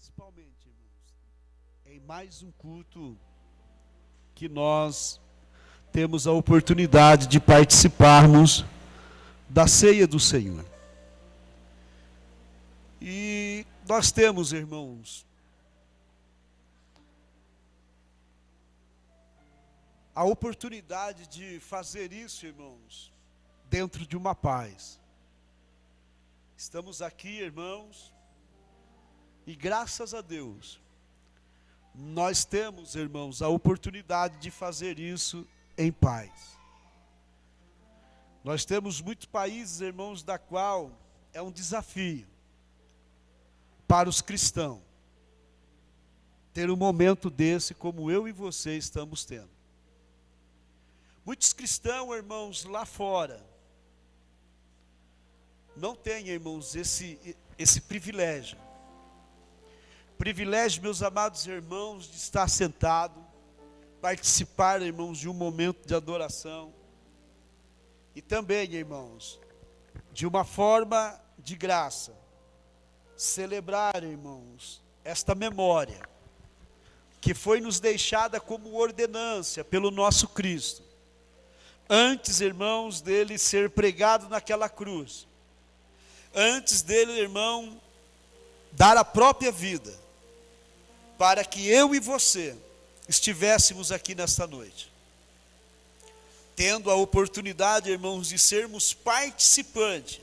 principalmente, irmãos, em mais um culto que nós temos a oportunidade de participarmos da ceia do Senhor. E nós temos, irmãos, a oportunidade de fazer isso, irmãos, dentro de uma paz. Estamos aqui, irmãos, e graças a Deus, nós temos, irmãos, a oportunidade de fazer isso em paz. Nós temos muitos países, irmãos, da qual é um desafio para os cristãos ter um momento desse como eu e você estamos tendo. Muitos cristãos, irmãos, lá fora, não têm, irmãos, esse privilégio. Privilégio, meus amados irmãos, de estar sentado, participar, irmãos, de um momento de adoração. E também, irmãos, de uma forma de graça, celebrar, irmãos, esta memória, que foi nos deixada como ordenância pelo nosso Cristo. Antes, irmãos, dele ser pregado naquela cruz. Antes dele, irmão, dar a própria vida, para que eu e você estivéssemos aqui nesta noite. Tendo a oportunidade, irmãos, de sermos participantes.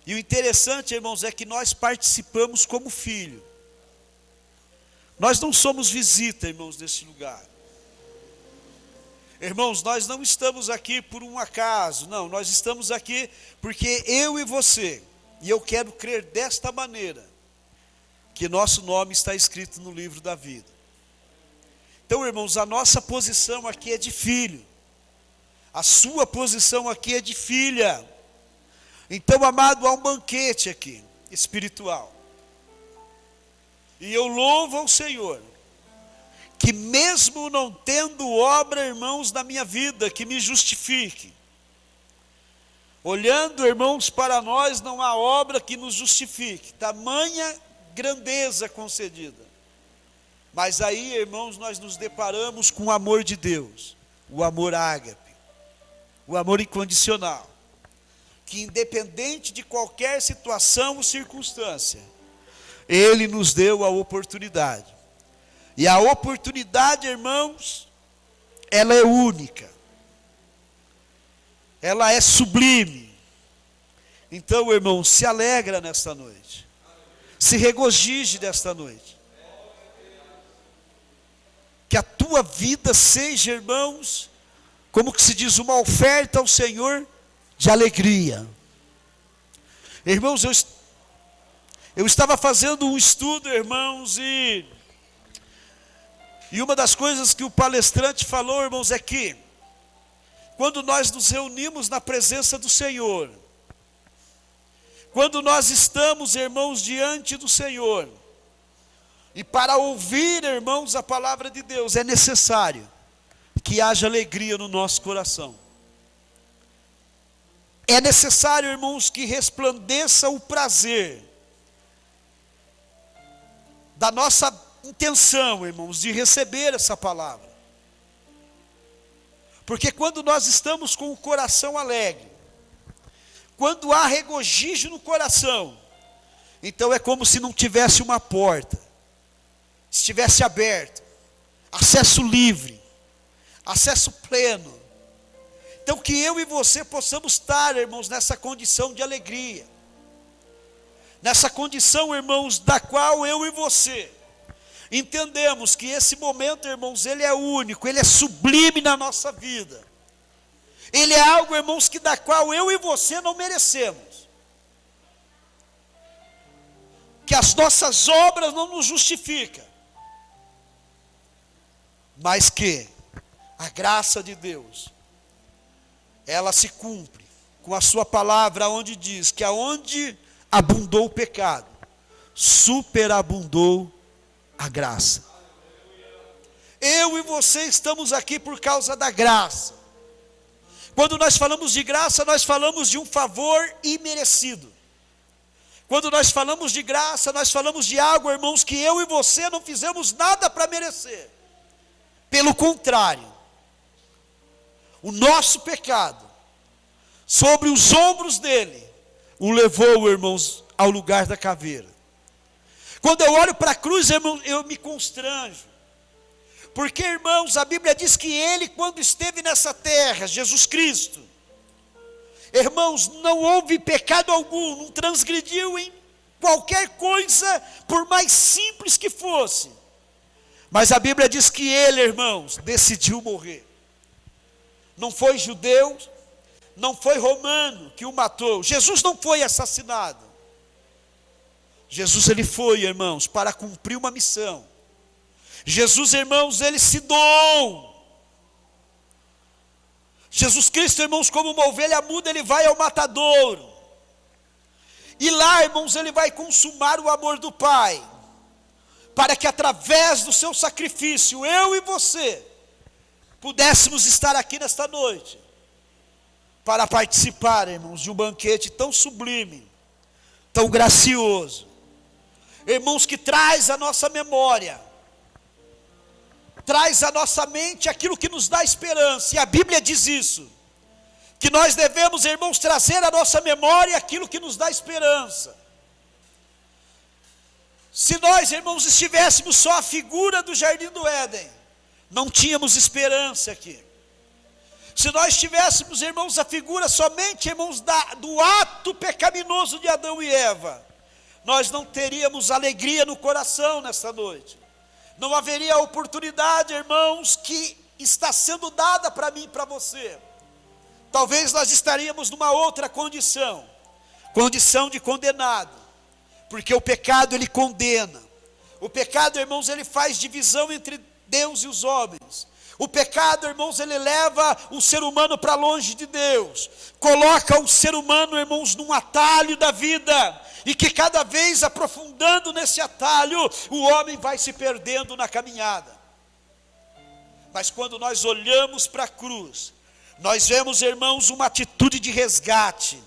E o interessante, irmãos, é que nós participamos como filho. Nós não somos visita, irmãos, nesse lugar. Irmãos, nós não estamos aqui por um acaso, não, nós estamos aqui porque eu e você, e eu quero crer desta maneira, que nosso nome está escrito no livro da vida. Então, irmãos, a nossa posição aqui é de filho, a sua posição aqui é de filha. Então, amado, há um banquete aqui, espiritual. E eu louvo ao Senhor, que mesmo não tendo obra, irmãos, na minha vida, que me justifique. Olhando, irmãos, para nós não há obra que nos justifique, tamanha grandeza concedida. Mas aí, irmãos, nós nos deparamos com o amor de Deus, o amor ágape, o amor incondicional, que independente de qualquer situação ou circunstância, Ele nos deu a oportunidade. E a oportunidade, irmãos, ela é única. Ela é sublime. Então, irmãos, se alegra nesta noite. Se regozije nesta noite. Que a tua vida seja, irmãos, como que se diz, uma oferta ao Senhor de alegria. Irmãos, eu estava fazendo um estudo, irmãos, e uma das coisas que o palestrante falou, irmãos, é que quando nós nos reunimos na presença do Senhor, quando nós estamos, irmãos, diante do Senhor, e para ouvir, irmãos, a palavra de Deus, é necessário que haja alegria no nosso coração. É necessário, irmãos, que resplandeça o prazer da nossa intenção, irmãos, de receber essa palavra. Porque quando nós estamos com o coração alegre, quando há regozijo no coração, então é como se não tivesse uma porta, estivesse aberto, acesso livre, acesso pleno. Então que eu e você possamos estar, irmãos, nessa condição de alegria, nessa condição, irmãos, da qual eu e você entendemos que esse momento, irmãos, ele é único, ele é sublime na nossa vida. Ele é algo, irmãos, que da qual eu e você não merecemos. Que as nossas obras não nos justificam. Mas que a graça de Deus, ela se cumpre com a sua palavra, onde diz que aonde abundou o pecado, superabundou a graça. Eu e você estamos aqui por causa da graça. Quando nós falamos de graça, nós falamos de um favor imerecido. Quando nós falamos de graça, nós falamos de algo, irmãos, que eu e você não fizemos nada para merecer. Pelo contrário, o nosso pecado, sobre os ombros dele, o levou, irmãos, ao lugar da caveira. Quando eu olho para a cruz, irmão, eu me constranjo. Porque, irmãos, a Bíblia diz que ele, quando esteve nessa terra, Jesus Cristo, irmãos, não houve pecado algum, não transgrediu em qualquer coisa, por mais simples que fosse. Mas a Bíblia diz que ele, irmãos, decidiu morrer. Não foi judeu, não foi romano que o matou. Jesus não foi assassinado. Jesus, ele foi, irmãos, para cumprir uma missão. Jesus, irmãos, ele se doou. Jesus Cristo, irmãos, como uma ovelha muda, ele vai ao matadouro. E lá, irmãos, ele vai consumar o amor do Pai, para que através do seu sacrifício, eu e você, pudéssemos estar aqui nesta noite, para participar, irmãos, de um banquete tão sublime, tão gracioso, irmãos, que traz à nossa memória, traz à nossa mente aquilo que nos dá esperança, e a Bíblia diz isso, que nós devemos, irmãos, trazer à nossa memória aquilo que nos dá esperança. Se nós, irmãos, estivéssemos só a figura do jardim do Éden, não tínhamos esperança aqui. Se nós tivéssemos, irmãos, a figura somente, irmãos, do ato pecaminoso de Adão e Eva, nós não teríamos alegria no coração nesta noite. Não haveria a oportunidade, irmãos, que está sendo dada para mim e para você. Talvez nós estaríamos numa outra condição de condenado, porque o pecado ele condena. O pecado, irmãos, ele faz divisão entre Deus e os homens. O pecado, irmãos, ele leva o ser humano para longe de Deus, coloca o ser humano, irmãos, num atalho da vida, e que cada vez aprofundando nesse atalho, o homem vai se perdendo na caminhada. Mas quando nós olhamos para a cruz, nós vemos, irmãos, uma atitude de resgate,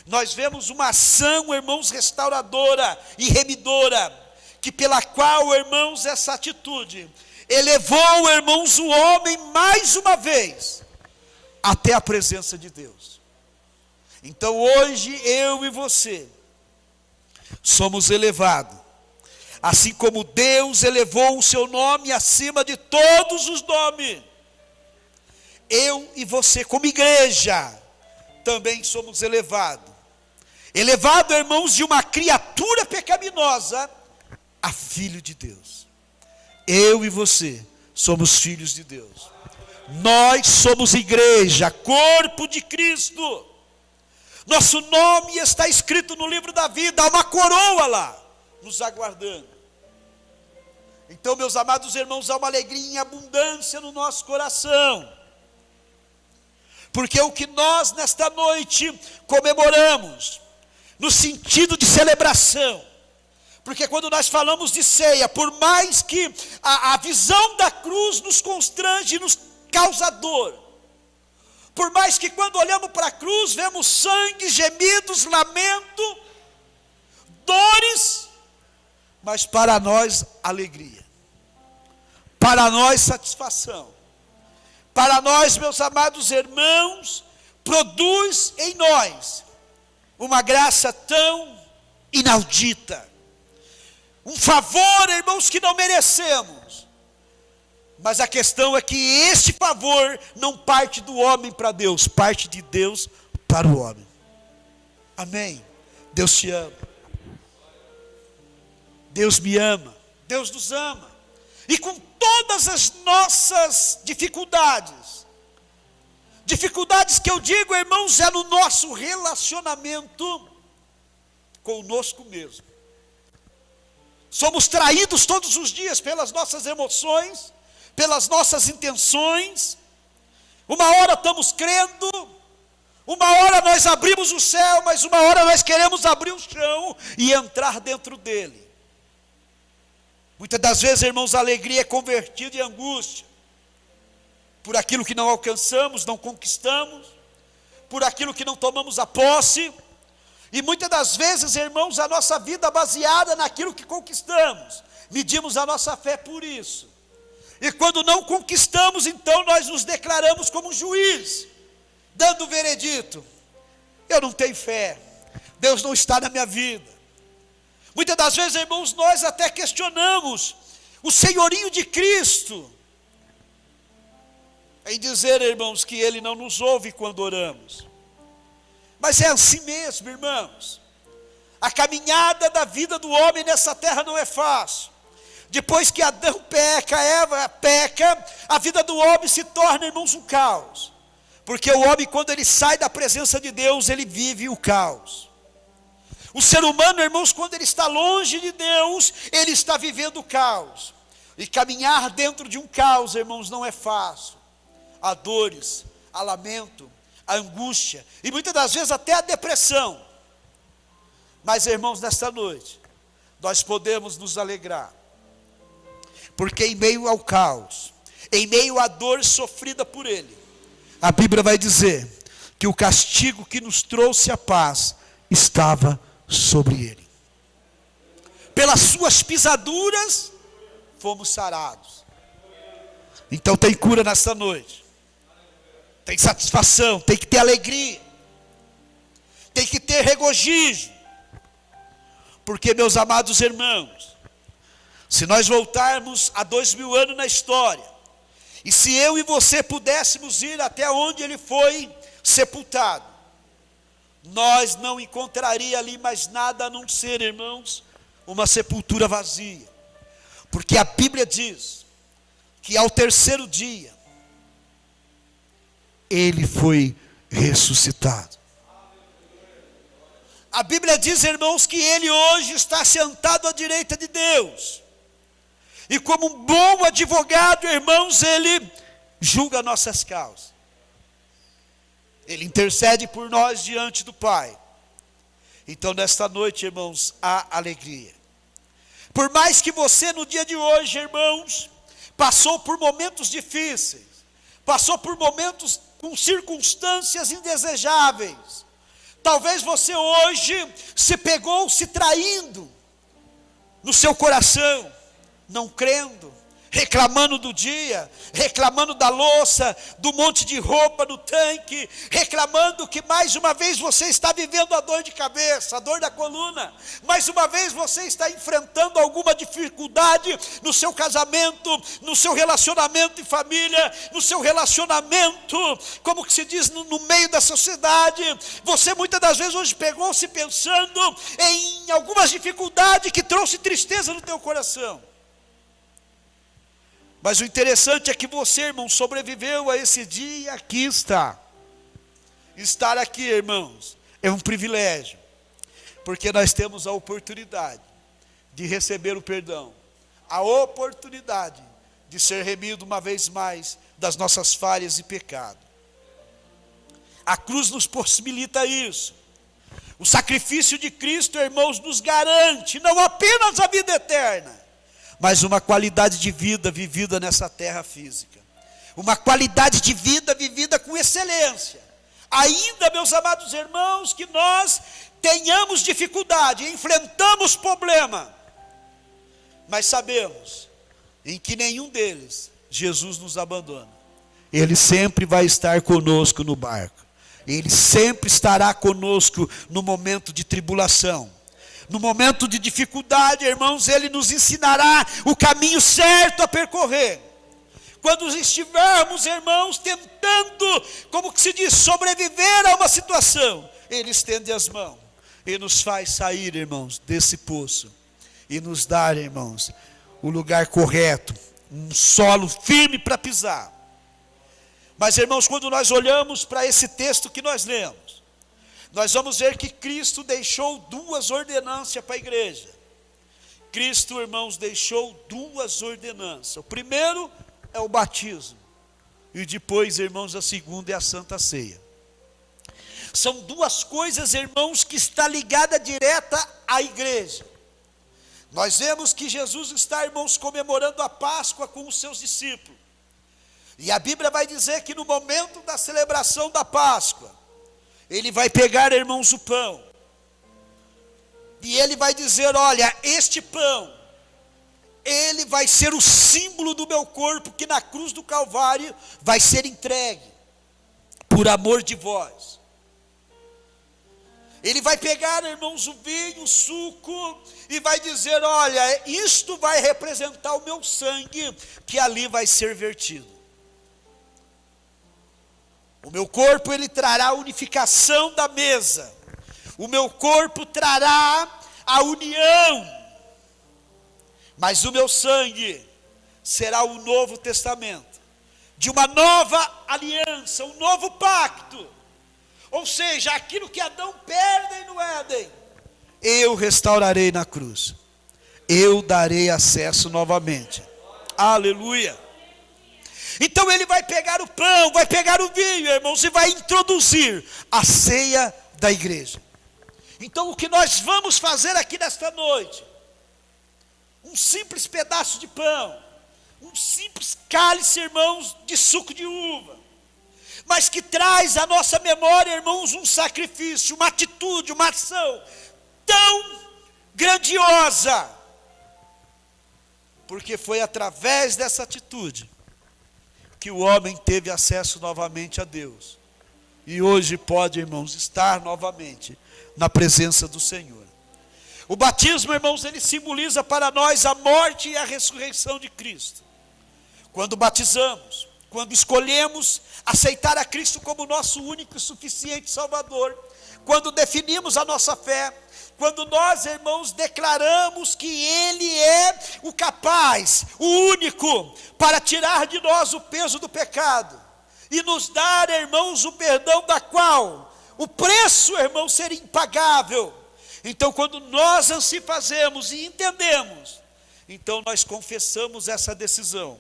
nós vemos uma ação, irmãos, restauradora e remidora, que pela qual, irmãos, essa atitude elevou, irmãos, o homem mais uma vez até a presença de Deus. Então hoje eu e você somos elevados, assim como Deus elevou o seu nome acima de todos os nomes. Eu e você como igreja também somos elevados. Elevado, irmãos, de uma criatura pecaminosa a filho de Deus. Eu e você somos filhos de Deus. Nós somos igreja, corpo de Cristo. Nosso nome está escrito no livro da vida, há uma coroa lá, nos aguardando. Então, meus amados irmãos, há uma alegria em abundância no nosso coração. Porque o que nós nesta noite comemoramos, no sentido de celebração, porque quando nós falamos de ceia, por mais que a visão da cruz nos constrange, nos causa dor, por mais que quando olhamos para a cruz, vemos sangue, gemidos, lamento, dores, mas para nós alegria, para nós satisfação, para nós, meus amados irmãos, produz em nós uma graça tão inaudita, um favor, irmãos, que não merecemos. Mas a questão é que este favor não parte do homem para Deus, parte de Deus para o homem. Amém? Deus te ama. Deus me ama. Deus nos ama. E com todas as nossas dificuldades que eu digo, irmãos, é no nosso relacionamento conosco mesmo. Somos traídos todos os dias pelas nossas emoções, pelas nossas intenções. Uma hora estamos crendo, uma hora nós abrimos o céu, mas uma hora nós queremos abrir o chão e entrar dentro dele. Muitas das vezes, irmãos, a alegria é convertida em angústia, por aquilo que não alcançamos, não conquistamos, por aquilo que não tomamos a posse. E muitas das vezes, irmãos, a nossa vida baseada naquilo que conquistamos, medimos a nossa fé por isso. E quando não conquistamos, então nós nos declaramos como juiz, dando o veredito: eu não tenho fé, Deus não está na minha vida. Muitas das vezes, irmãos, nós até questionamos o senhorio de Cristo, em dizer, irmãos, que Ele não nos ouve quando oramos. Mas é assim mesmo, irmãos. A caminhada da vida do homem nessa terra não é fácil. Depois que Adão peca, Eva peca, a vida do homem se torna, irmãos, um caos. Porque o homem, quando ele sai da presença de Deus, ele vive o caos. O ser humano, irmãos, quando ele está longe de Deus, ele está vivendo o caos. E caminhar dentro de um caos, irmãos, não é fácil. Há dores, há lamento, há angústia, e muitas das vezes até a depressão. Mas, irmãos, nesta noite, nós podemos nos alegrar. Porque em meio ao caos, em meio à dor sofrida por Ele, a Bíblia vai dizer que o castigo que nos trouxe a paz estava sobre Ele. Pelas suas pisaduras, fomos sarados. Então tem cura nesta noite. Tem satisfação, tem que ter alegria. Tem que ter regozijo. Porque, meus amados irmãos, se nós voltarmos a 2000 anos na história, e se eu e você pudéssemos ir até onde ele foi sepultado, nós não encontraria ali mais nada a não ser, irmãos, uma sepultura vazia. Porque a Bíblia diz que ao terceiro dia, ele foi ressuscitado. A Bíblia diz, irmãos, que ele hoje está sentado à direita de Deus. E como um bom advogado, irmãos, ele julga nossas causas. Ele intercede por nós diante do Pai. Então, nesta noite, irmãos, há alegria. Por mais que você no dia de hoje, irmãos, passou por momentos difíceis, passou por momentos com circunstâncias indesejáveis, talvez você hoje se pegou se traindo no seu coração, não crendo, reclamando do dia, reclamando da louça, do monte de roupa no tanque, reclamando que mais uma vez você está vivendo a dor de cabeça, a dor da coluna, mais uma vez você está enfrentando alguma dificuldade no seu casamento, no seu relacionamento em família, no seu relacionamento, como que se diz, no meio da sociedade. Você muitas das vezes hoje pegou-se pensando em algumas dificuldades que trouxe tristeza no teu coração. Mas o interessante é que você, irmão, sobreviveu a esse dia e aqui está. Estar aqui, irmãos, é um privilégio. Porque nós temos a oportunidade de receber o perdão. A oportunidade de ser remido uma vez mais das nossas falhas e pecado. A cruz nos possibilita isso. O sacrifício de Cristo, irmãos, nos garante não apenas a vida eterna, mas uma qualidade de vida vivida nessa terra física. Uma qualidade de vida vivida com excelência. Ainda, meus amados irmãos, que nós tenhamos dificuldade, enfrentamos problema, mas sabemos em que nenhum deles Jesus nos abandona. Ele sempre vai estar conosco no barco. Ele sempre estará conosco no momento de tribulação. No momento de dificuldade, irmãos, Ele nos ensinará o caminho certo a percorrer. Quando estivermos, irmãos, tentando, como que se diz, sobreviver a uma situação, Ele estende as mãos e nos faz sair, irmãos, desse poço. E nos dar, irmãos, o lugar correto, um solo firme para pisar. Mas, irmãos, quando nós olhamos para esse texto que nós lemos, nós vamos ver que Cristo deixou duas ordenanças para a igreja. Cristo, irmãos, deixou duas ordenanças. O primeiro é o batismo. E depois, irmãos, a segunda é a Santa Ceia. São duas coisas, irmãos, que está ligada direta à igreja. Nós vemos que Jesus está, irmãos, comemorando a Páscoa com os seus discípulos. E a Bíblia vai dizer que no momento da celebração da Páscoa, Ele vai pegar, irmãos, o pão. E ele vai dizer: olha, este pão, ele vai ser o símbolo do meu corpo, que na cruz do Calvário vai ser entregue, por amor de vós. Ele vai pegar, irmãos, o vinho, o suco, e vai dizer: olha, isto vai representar o meu sangue, que ali vai ser vertido. O meu corpo, ele trará a unificação da mesa. O meu corpo trará a união. Mas o meu sangue será o novo testamento, de uma nova aliança, um novo pacto. Ou seja, aquilo que Adão perde no Éden, eu restaurarei na cruz. Eu darei acesso novamente. Aleluia. Então ele vai pegar o pão, vai pegar o vinho, irmãos, e vai introduzir a ceia da igreja. Então o que nós vamos fazer aqui nesta noite, um simples pedaço de pão, um simples cálice, irmãos, de suco de uva, mas que traz à nossa memória, irmãos, um sacrifício, uma atitude, uma ação tão grandiosa, porque foi através dessa atitude que o homem teve acesso novamente a Deus, e hoje pode, irmãos, estar novamente na presença do Senhor. O batismo, irmãos, ele simboliza para nós a morte e a ressurreição de Cristo. Quando batizamos, quando escolhemos aceitar a Cristo como nosso único e suficiente Salvador, quando definimos a nossa fé, quando nós, irmãos, declaramos que Ele é o capaz, o único, para tirar de nós o peso do pecado, e nos dar, irmãos, o perdão da qual o preço, irmãos, seria impagável. Então, quando nós assim fazemos e entendemos, então nós confessamos essa decisão.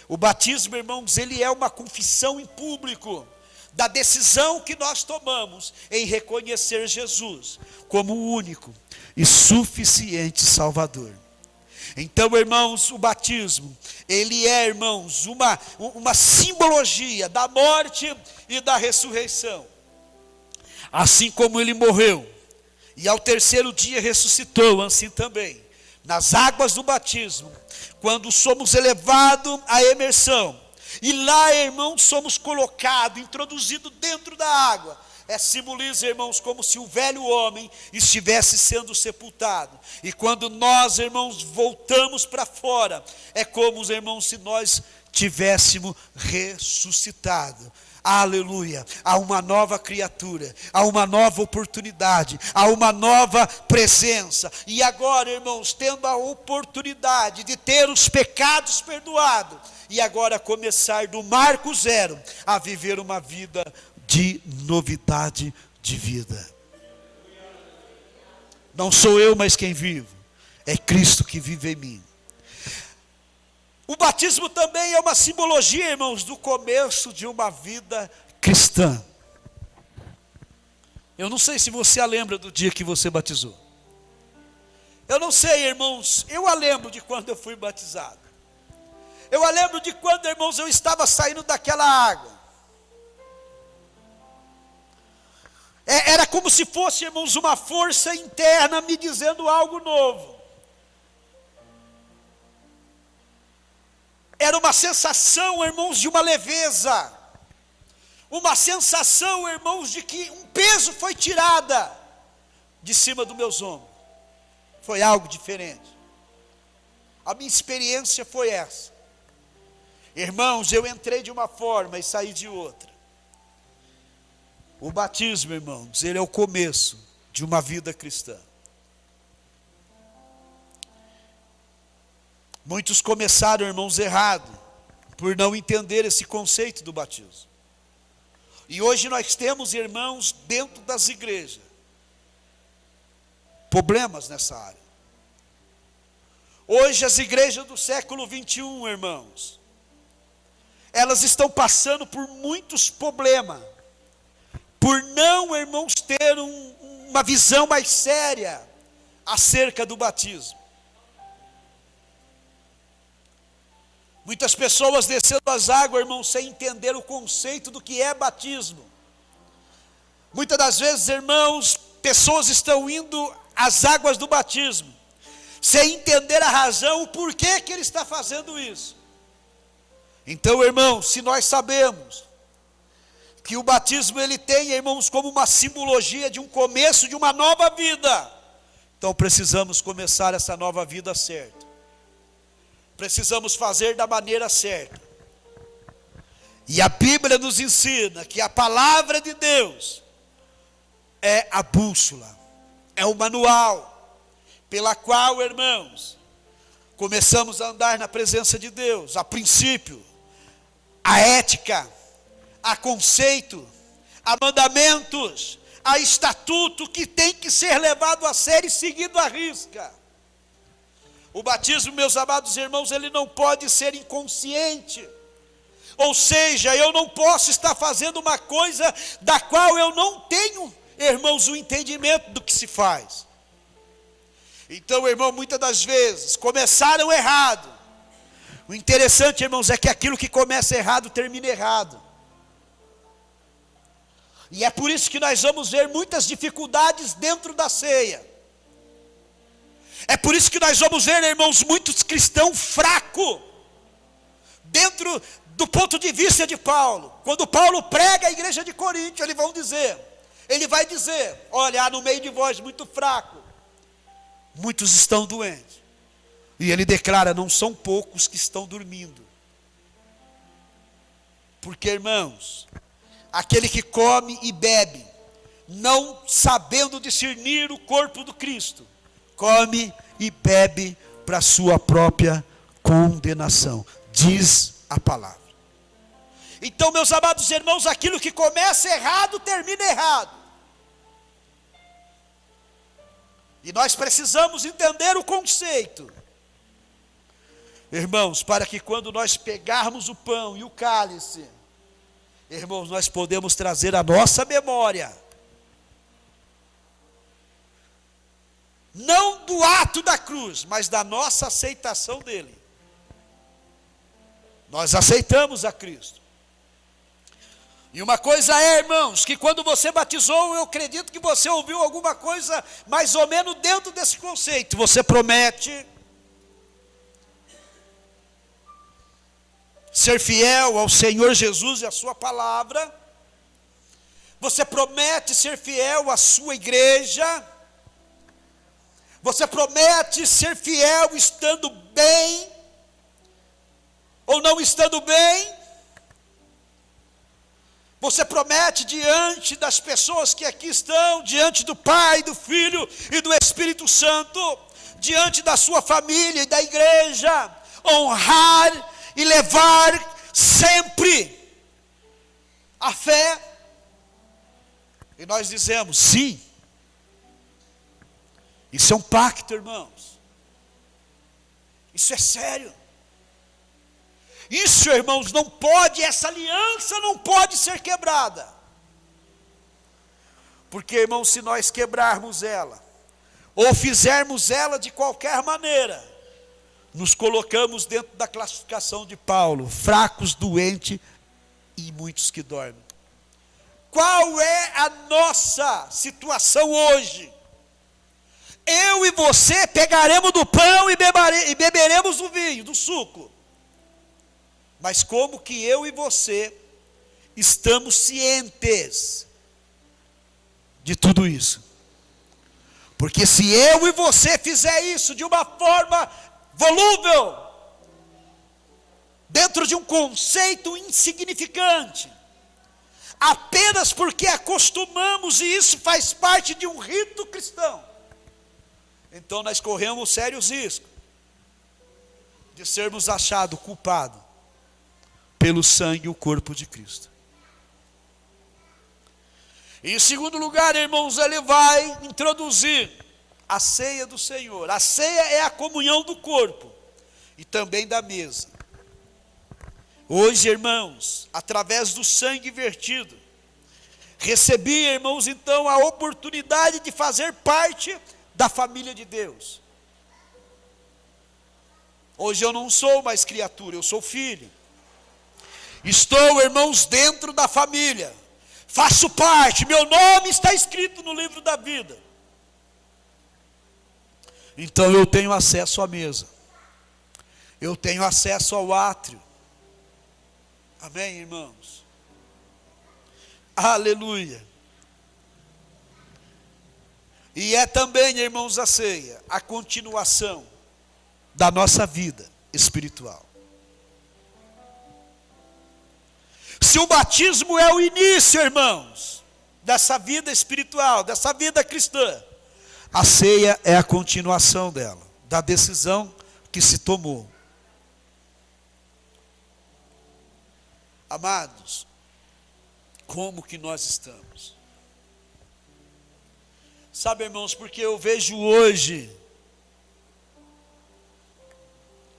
O batismo, irmãos, ele é uma confissão em público da decisão que nós tomamos em reconhecer Jesus como o único e suficiente Salvador. Então, irmãos, o batismo, ele é, irmãos, uma simbologia da morte e da ressurreição. Assim como ele morreu e ao terceiro dia ressuscitou, assim também, nas águas do batismo, quando somos elevados à imersão, e lá, irmãos, somos colocados, introduzidos dentro da água, simboliza, irmãos, como se o velho homem estivesse sendo sepultado, e quando nós, irmãos, voltamos para fora, é como, irmãos, se nós tivéssemos ressuscitado. Aleluia, há uma nova criatura, há uma nova oportunidade, há uma nova presença, e agora, irmãos, tendo a oportunidade de ter os pecados perdoados, e agora começar do marco zero, a viver uma vida de novidade de vida. Não sou eu mais quem vivo, é Cristo que vive em mim. O batismo também é uma simbologia, irmãos, do começo de uma vida cristã. Eu não sei se você a lembra do dia que você batizou. Eu não sei, irmãos, eu a lembro de quando eu fui batizado. Eu a lembro de quando, irmãos, eu estava saindo daquela água. Era como se fosse, irmãos, uma força interna me dizendo algo novo. Era uma sensação, irmãos, de uma leveza. Uma sensação, irmãos, de que um peso foi tirada de cima dos meus ombros. Foi algo diferente. A minha experiência foi essa. Irmãos, eu entrei de uma forma e saí de outra. O batismo, irmãos, ele é o começo de uma vida cristã. Muitos começaram, irmãos, errado, por não entender esse conceito do batismo. E hoje nós temos, irmãos, dentro das igrejas, problemas nessa área. Hoje as igrejas do século 21, irmãos, elas estão passando por muitos problemas, por não, irmãos, ter uma visão mais séria acerca do batismo. Muitas pessoas descendo as águas, irmãos, sem entender o conceito do que é batismo. Muitas das vezes, irmãos, pessoas estão indo as águas do batismo, sem entender a razão, o porquê que ele está fazendo isso. Então, irmãos, se nós sabemos que o batismo ele tem, irmãos, como uma simbologia de um começo de uma nova vida, então precisamos começar essa nova vida certa. Precisamos fazer da maneira certa. E a Bíblia nos ensina que a palavra de Deus é a bússola, é o manual, pela qual, irmãos, começamos a andar na presença de Deus. A princípio, a ética, a conceito, a mandamentos, a estatuto que tem que ser levado a sério e seguido à risca. O batismo, meus amados irmãos, ele não pode ser inconsciente. Ou seja, eu não posso estar fazendo uma coisa da qual eu não tenho, irmãos, o entendimento do que se faz. Então, irmão, muitas das vezes começaram errado. O interessante, irmãos, é que aquilo que começa errado termina errado. E é por isso que nós vamos ver muitas dificuldades dentro da ceia. É por isso que nós vamos ver, irmãos, muitos cristãos fracos, dentro do ponto de vista de Paulo. Quando Paulo prega a igreja de Corinto, ele vai dizer, olha, há no meio de vós muito fraco, muitos estão doentes. E ele declara, não são poucos que estão dormindo. Porque, irmãos, aquele que come e bebe, não sabendo discernir o corpo do Cristo, come e bebe para a sua própria condenação, diz a palavra. Então, meus amados irmãos, aquilo que começa errado, termina errado. E nós precisamos entender o conceito. Irmãos, para que quando nós pegarmos o pão e o cálice, irmãos, nós podemos trazer a nossa memória, não do ato da cruz, mas da nossa aceitação dele. Nós aceitamos a Cristo. E uma coisa é, irmãos, que quando você batizou, eu acredito que você ouviu alguma coisa mais ou menos dentro desse conceito. Você promete ser fiel ao Senhor Jesus e à sua palavra. Você promete ser fiel à sua igreja. Você promete ser fiel estando bem ou não estando bem. Você promete diante das pessoas que aqui estão, diante do Pai, do Filho e do Espírito Santo, diante da sua família e da igreja, honrar e levar sempre a fé. E nós dizemos, sim. Isso é um pacto, irmãos. Isso é sério. Isso, irmãos, não pode, essa aliança não pode ser quebrada. Porque, irmãos, se nós quebrarmos ela, ou fizermos ela de qualquer maneira, nos colocamos dentro da classificação de Paulo, fracos, doentes e muitos que dormem. Qual é a nossa situação hoje? Eu e você pegaremos do pão e beberemos do vinho, do suco. Mas como que eu e você estamos cientes de tudo isso? Porque se eu e você fizer isso de uma forma volúvel, dentro de um conceito insignificante, apenas porque acostumamos e isso faz parte de um rito cristão, então nós corremos sérios riscos de sermos achados culpados pelo sangue e o corpo de Cristo. E em segundo lugar, irmãos, ele vai introduzir a ceia do Senhor. A ceia é a comunhão do corpo e também da mesa. Hoje, irmãos, através do sangue vertido, recebi, irmãos, então a oportunidade de fazer parte da família de Deus. Hoje eu não sou mais criatura, eu sou filho. Estou, irmãos, dentro da família. Faço parte, meu nome está escrito no livro da vida. Então eu tenho acesso à mesa. Eu tenho acesso ao átrio. Amém, irmãos? Aleluia. E é também, irmãos, a ceia, a continuação da nossa vida espiritual. Se o batismo é o início, irmãos, dessa vida espiritual, dessa vida cristã, a ceia é a continuação dela, da decisão que se tomou. Amados, como que nós estamos? Sabe, irmãos, porque eu vejo hoje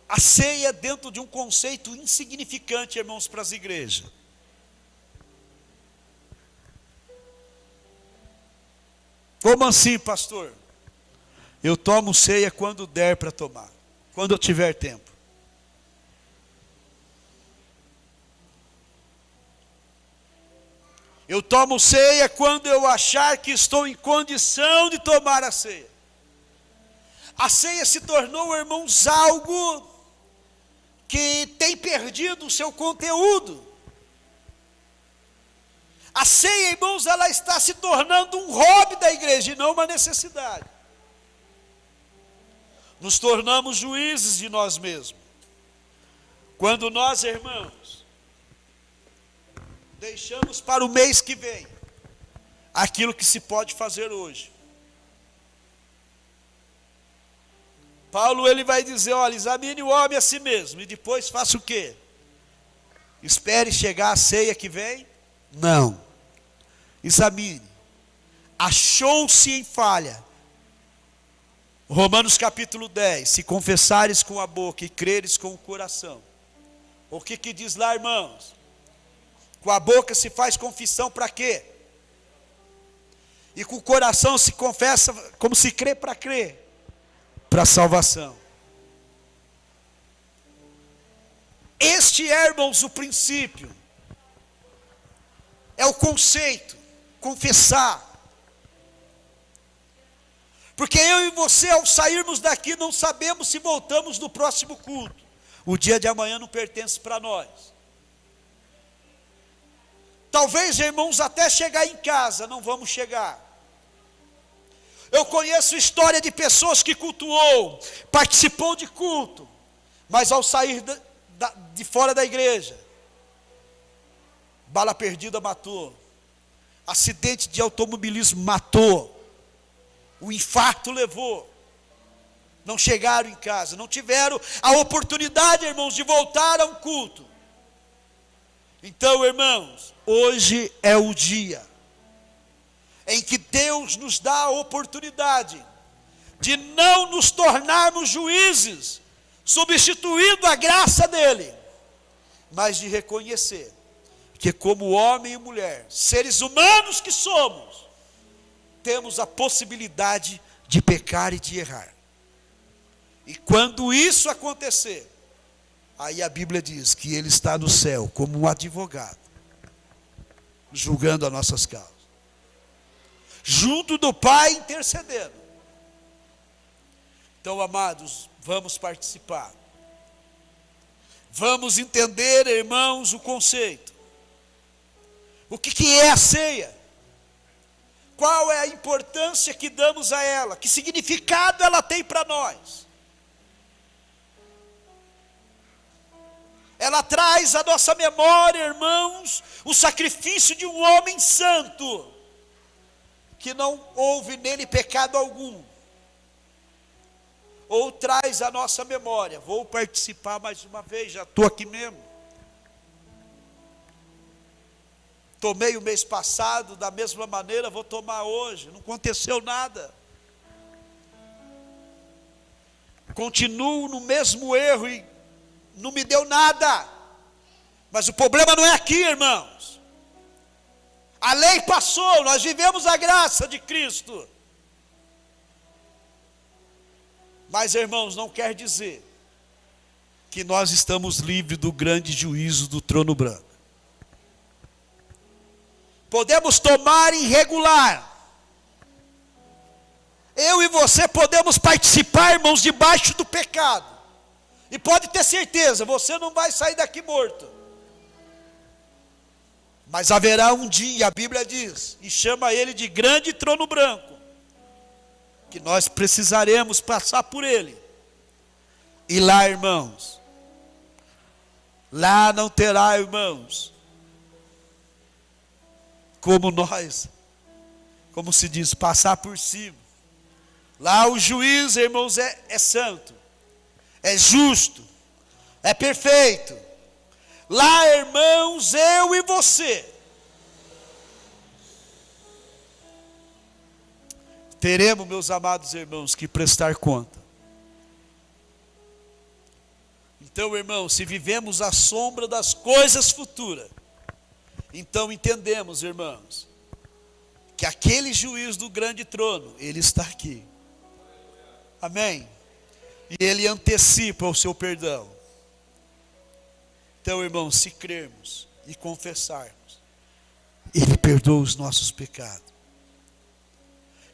a ceia dentro de um conceito insignificante, irmãos, para as igrejas. Como assim, pastor? Eu tomo ceia quando der para tomar, quando eu tiver tempo. Eu tomo ceia quando eu achar que estou em condição de tomar a ceia. A ceia se tornou, irmãos, algo que tem perdido o seu conteúdo. A ceia, irmãos, ela está se tornando um hobby da igreja e não uma necessidade. Nos tornamos juízes de nós mesmos. Quando nós, irmãos, deixamos para o mês que vem aquilo que se pode fazer hoje. Paulo, ele vai dizer, olha, examine o homem a si mesmo, e depois faça o quê? Espere chegar a ceia que vem? Não. Examine. Achou-se em falha. Romanos capítulo 10, se confessares com a boca e creres com o coração. O que diz lá, irmãos? Com a boca se faz confissão para quê? E com o coração se confessa como se crê para crer. Para a salvação. Este é, irmãos, o princípio. É o conceito. Confessar. Porque eu e você, ao sairmos daqui, não sabemos se voltamos no próximo culto. O dia de amanhã não pertence para nós. Talvez, irmãos, até chegar em casa, não vamos chegar. Eu conheço história de pessoas que cultuou, participou de culto, mas ao sair de fora da igreja, bala perdida matou, acidente de automobilismo matou, o infarto levou, não chegaram em casa, não tiveram a oportunidade, irmãos, de voltar a um culto. Então, irmãos, hoje é o dia em que Deus nos dá a oportunidade de não nos tornarmos juízes, substituindo a graça dele, mas de reconhecer que como homem e mulher, seres humanos que somos, temos a possibilidade de pecar e de errar. E quando isso acontecer, aí a Bíblia diz que ele está no céu como um advogado, julgando as nossas causas. Junto do Pai intercedendo. Então, amados, vamos participar. Vamos entender, irmãos, o conceito. O que é a ceia? Qual é a importância que damos a ela? Que significado ela tem para nós? Ela traz à nossa memória, irmãos, o sacrifício de um homem santo, que não houve nele pecado algum. Ou traz à nossa memória, vou participar mais uma vez, já estou aqui mesmo. Tomei o mês passado, da mesma maneira vou tomar hoje, não aconteceu nada. Continuo no mesmo erro e não me deu nada. Mas o problema não é aqui, irmãos. A lei passou, nós vivemos a graça de Cristo. Mas, irmãos, não quer dizer que nós estamos livres do grande juízo do trono branco. Podemos tomar irregular, Eu e você podemos participar, irmãos, debaixo do pecado. E pode ter certeza, você não vai sair daqui morto. Mas haverá um dia, a Bíblia diz, e chama ele de grande trono branco, que nós precisaremos passar por ele. E lá, irmãos, lá não terá, irmãos, como nós, como se diz, passar por cima. Lá o juiz, irmãos, é santo, é justo, é perfeito. Lá, irmãos, eu e você teremos, meus amados irmãos, que prestar conta. Então, irmãos, se vivemos à sombra das coisas futuras, então entendemos, irmãos, que aquele juiz do grande trono, ele está aqui. Amém? E ele antecipa o seu perdão. Então, irmãos, se crermos e confessarmos, ele perdoa os nossos pecados.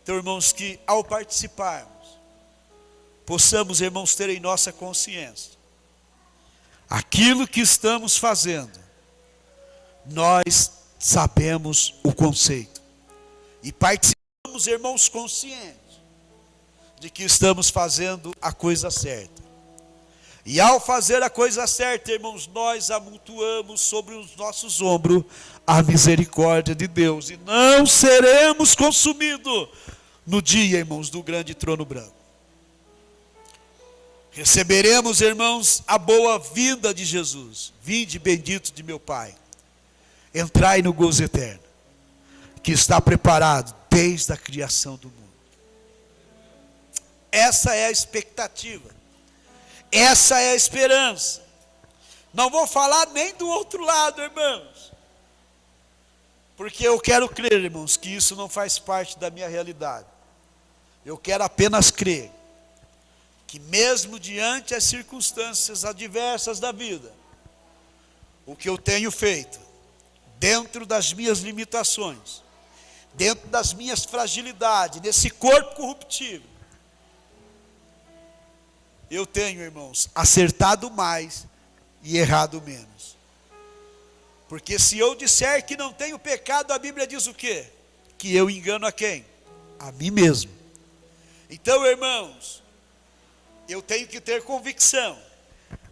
Então, irmãos, que ao participarmos, possamos, irmãos, ter em nossa consciência aquilo que estamos fazendo, nós sabemos o conceito. E participamos, irmãos, conscientes de que estamos fazendo a coisa certa. E ao fazer a coisa certa, irmãos, nós amontoamos sobre os nossos ombros a misericórdia de Deus. E não seremos consumidos no dia, irmãos, do grande trono branco. Receberemos, irmãos, a boa-vinda de Jesus. Vinde bendito de meu Pai. Entrai no gozo eterno, que está preparado desde a criação do mundo. Essa é a expectativa. Essa é a esperança. Não vou falar nem do outro lado, irmãos. Porque eu quero crer, irmãos, que isso não faz parte da minha realidade. Eu quero apenas crer que mesmo diante as circunstâncias adversas da vida, o que eu tenho feito, dentro das minhas limitações, dentro das minhas fragilidades, desse corpo corruptível, eu tenho, irmãos, acertado mais e errado menos. Porque se eu disser que não tenho pecado, a Bíblia diz o quê? Que eu engano a quem? A mim mesmo. Então, irmãos, eu tenho que ter convicção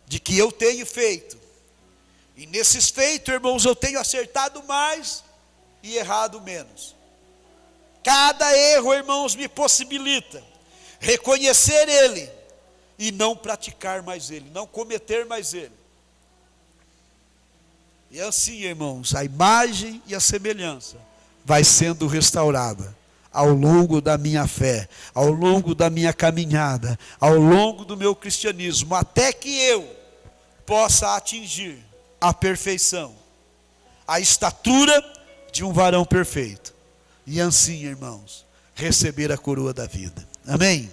de que eu tenho feito. E nesses feitos, irmãos, eu tenho acertado mais e errado menos. Cada erro, irmãos, me possibilita reconhecer ele e não praticar mais ele, não cometer mais ele. E assim, irmãos, a imagem e a semelhança vai sendo restaurada ao longo da minha fé, ao longo da minha caminhada, ao longo do meu cristianismo, até que eu possa atingir a perfeição, a estatura de um varão perfeito. E assim, irmãos, receber a coroa da vida. Amém?